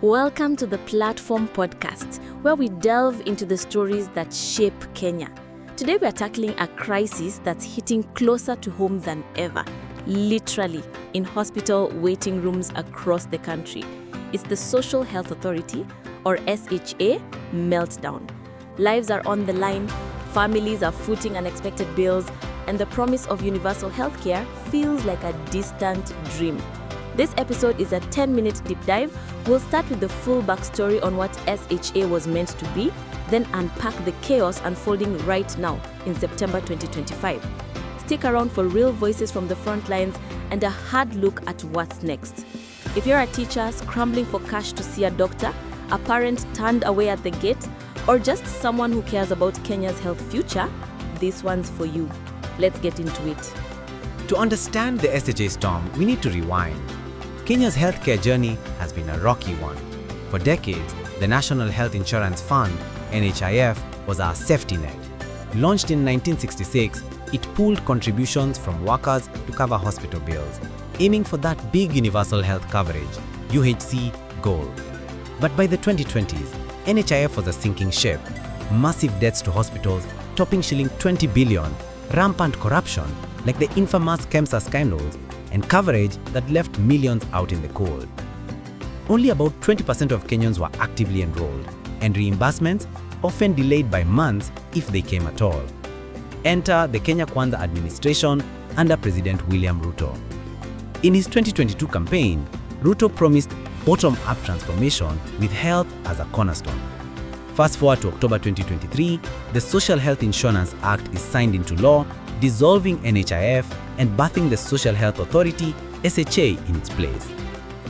Welcome to the Platform Podcast, where we delve into the stories that shape Kenya. Today we are tackling a crisis that's hitting closer to home than ever, literally in hospital waiting rooms across the country. It's the Social Health Authority, or SHA, meltdown. Lives are on the line, families are footing unexpected bills, and the promise of universal healthcare feels like a distant dream. This episode is a 10-minute deep dive. We'll start with the full backstory on what SHA was meant to be, then unpack the chaos unfolding right now in September 2025. Stick around for real voices from the front lines and a hard look at what's next. If you're a teacher scrambling for cash to see a doctor, a parent turned away at the gate, or just someone who cares about Kenya's health future, this one's for you. Let's get into it. To understand the SHA storm, we need to rewind. Kenya's healthcare journey has been a rocky one. For decades, the National Health Insurance Fund, NHIF, was our safety net. Launched in 1966, it pooled contributions from workers to cover hospital bills, aiming for that big universal health coverage, UHC, goal. But by the 2020s, NHIF was a sinking ship. Massive debts to hospitals, topping shilling 20 billion, rampant corruption, like the infamous KEMSA scandals, and coverage that left millions out in the cold. Only about 20% of Kenyans were actively enrolled, and reimbursements often delayed by months if they came at all. Enter the Kenya Kwanza administration under President William Ruto. In his 2022 campaign, Ruto promised bottom-up transformation with health as a cornerstone. Fast forward to October 2023, the Social Health Insurance Act is signed into law, dissolving NHIF and birthing the Social Health Authority, SHA, in its place.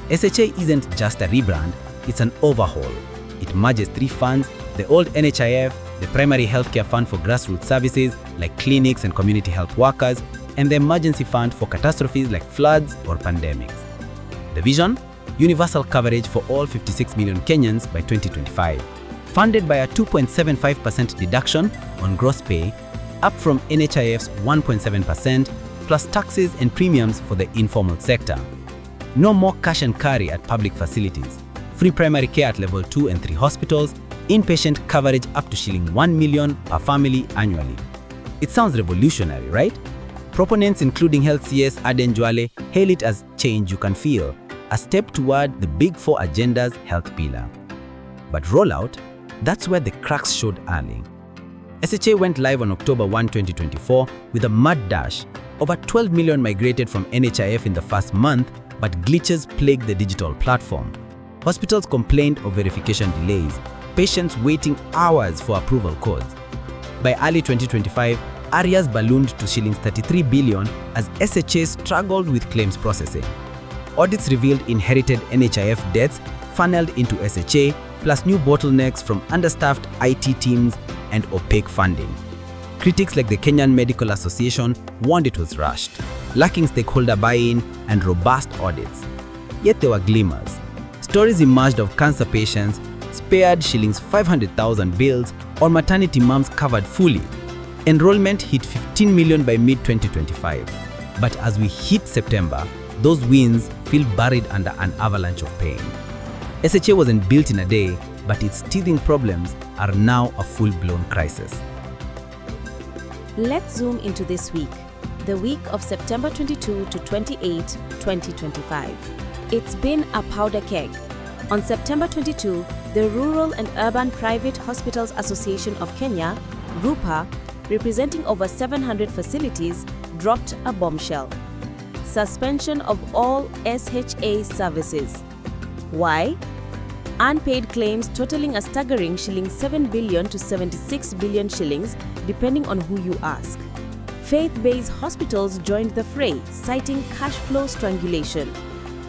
SHA isn't just a rebrand, it's an overhaul. It merges three funds: the old NHIF, the Primary Healthcare Fund for grassroots services like clinics and community health workers, and the Emergency Fund for catastrophes like floods or pandemics. The vision? Universal coverage for all 56 million Kenyans by 2025, funded by a 2.75% deduction on gross pay, up from NHIF's 1.7%, plus taxes and premiums for the informal sector. No more cash and carry at public facilities. Free primary care at level 2 and 3 hospitals, inpatient coverage up to shilling 1 million per family annually. It sounds revolutionary, right? Proponents including Health CS Aden Jwale hail it as change you can feel, a step toward the Big Four agenda's health pillar. But rollout, that's where the cracks showed early. SHA went live on October 1, 2024 with a mad dash. Over 12 million migrated from NHIF in the first month, but glitches plagued the digital platform. Hospitals complained of verification delays, patients waiting hours for approval codes. By early 2025, arrears ballooned to shillings 33 billion as SHA struggled with claims processing. Audits revealed inherited NHIF debts funneled into SHA, plus new bottlenecks from understaffed IT teams and opaque funding. Critics like the Kenyan Medical Association warned it was rushed, lacking stakeholder buy-in and robust audits. Yet there were glimmers. Stories emerged of cancer patients spared shillings 500,000 bills, or maternity moms covered fully. Enrollment hit 15 million by mid-2025. But as we hit September, those wins feel buried under an avalanche of pain. SHA wasn't built in a day, but its teething problems are now a full-blown crisis. Let's zoom into this week, the week of September 22 to 28, 2025. It's been a powder keg. On September 22, the Rural and Urban Private Hospitals Association of Kenya, RUPA, representing over 700 facilities, dropped a bombshell. Suspension of all SHA services. Why? Unpaid claims totaling a staggering shilling 7 billion to 76 billion shillings, depending on who you ask. Faith-based hospitals joined the fray, citing cash flow strangulation.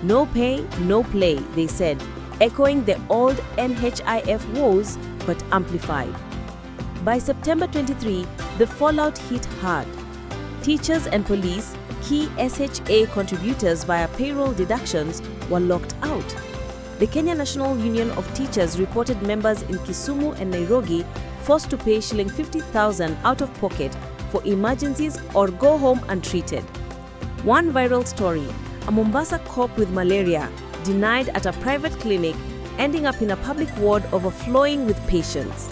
No pay, no play, they said, echoing the old NHIF woes, but amplified. By September 23, the fallout hit hard. Teachers and police, key SHA contributors via payroll deductions, were locked out. The Kenya National Union of Teachers reported members in Kisumu and Nairobi forced to pay shilling 50,000 out of pocket for emergencies or go home untreated. One viral story, a Mombasa cop with malaria denied at a private clinic ending up in a public ward overflowing with patients.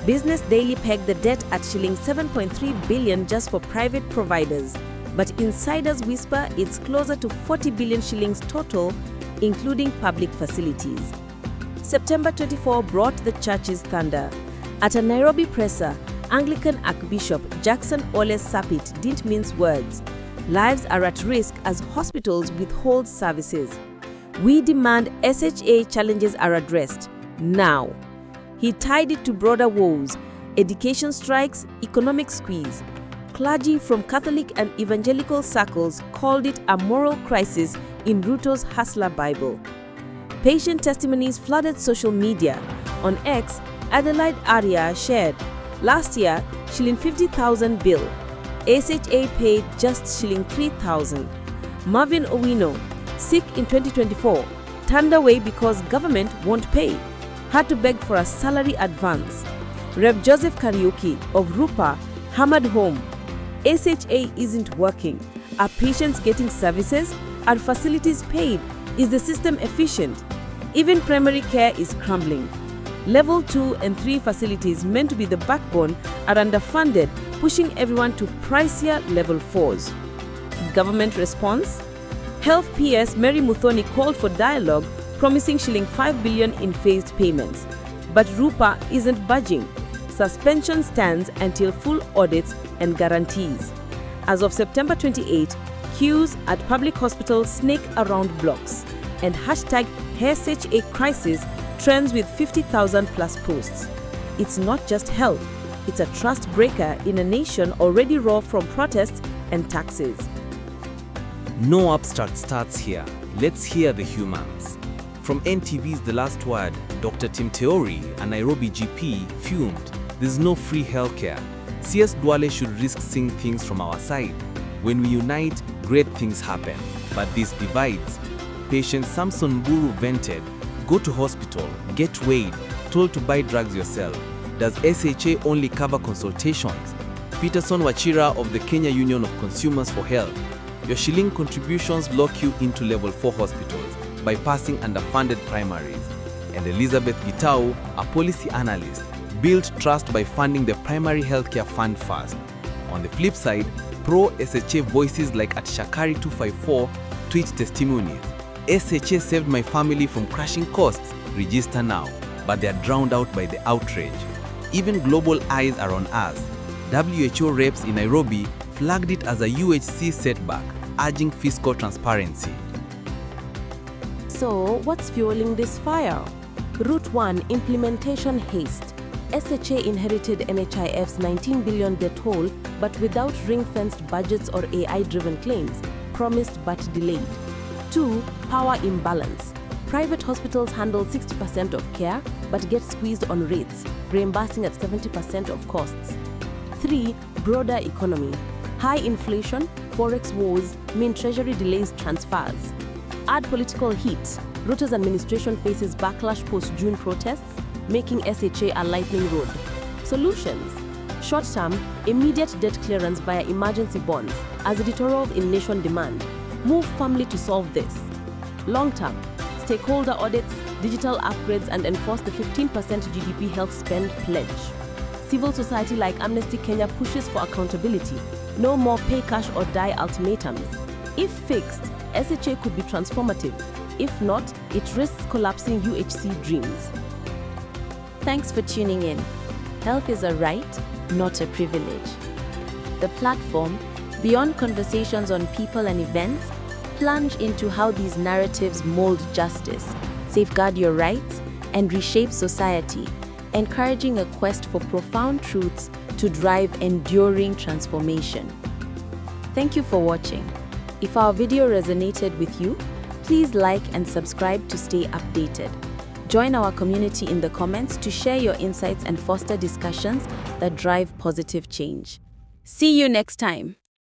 Business Daily pegged the debt at shilling 7.3 billion just for private providers, but insiders whisper it's closer to 40 billion shillings total, including public facilities. September 24 brought the church's thunder. At a Nairobi presser, Anglican Archbishop Jackson Ole Sapit didn't mince words. Lives are at risk as hospitals withhold services. We demand SHA challenges are addressed now. He tied it to broader woes: education strikes, economic squeeze. Clergy from Catholic and evangelical circles called it a moral crisis in Ruto's Hustler Bible. Patient testimonies flooded social media. On X, Adelaide Aria shared, last year, shilling 50,000 bill. SHA paid just shilling 3,000. Marvin Owino, sick in 2024, turned away because government won't pay. Had to beg for a salary advance. Rev Joseph Kariuki of Rupa hammered home, SHA isn't working. Are patients getting services? Are facilities paid? Is the system efficient? Even primary care is crumbling. Level 2 and 3 facilities meant to be the backbone are underfunded, pushing everyone to pricier level 4s. Government response? Health PS Mary Muthoni called for dialogue, promising shilling 5 billion in phased payments. But Rupa isn't budging. Suspension stands until full audits and guarantees. As of September 28, queues at public hospitals snake around blocks, and hashtag SHA crisis trends with 50,000 plus posts. It's not just health, it's a trust breaker in a nation already raw from protests and taxes. No abstract starts here. Let's hear the humans. From NTV's The Last Word, Dr. Tim Teori, a Nairobi GP, fumed, "There's no free healthcare. CS Dwale should risk seeing things from our side. When we unite, great things happen. But this divides." Patient Samson Buru vented, "Go to hospital, get weighed, told to buy drugs yourself. Does SHA only cover consultations?" Peterson Wachira of the Kenya Union of Consumers for Health, "Your shilling contributions lock you into level 4 hospitals, bypassing underfunded primaries." And Elizabeth Gitau, a policy analyst, built trust by funding the primary healthcare fund first. On the flip side, pro-SHA voices like at Shakari 254 tweet testimonies. "SHA saved my family from crashing costs, register now," but they are drowned out by the outrage. Even global eyes are on us. WHO reps in Nairobi flagged it as a UHC setback, urging fiscal transparency. So, what's fueling this fire? Route 1 implementation haste. SHA inherited NHIF's 19 billion debt hole, but without ring-fenced budgets or AI-driven claims, promised but delayed. 2. Power imbalance. Private hospitals handle 60% of care, but get squeezed on rates, reimbursing at 70% of costs. 3. Broader economy. High inflation, forex wars mean treasury delays transfers. Add political heat. Ruto's administration faces backlash post-June protests, making SHA a lightning rod. Solutions. Short-term, immediate debt clearance via emergency bonds, as editorial in Nation demand. Move firmly to solve this. Long-term, stakeholder audits, digital upgrades, and enforce the 15% GDP health spend pledge. Civil society like Amnesty Kenya pushes for accountability. No more pay cash or die ultimatums. If fixed, SHA could be transformative. If not, it risks collapsing UHC dreams. Thanks for tuning in. Health is a right, not a privilege. The platform, beyond conversations on people and events, plunge into how these narratives mold justice, safeguard your rights, and reshape society, encouraging a quest for profound truths to drive enduring transformation. Thank you for watching. If our video resonated with you, please like and subscribe to stay updated. Join our community in the comments to share your insights and foster discussions that drive positive change. See you next time.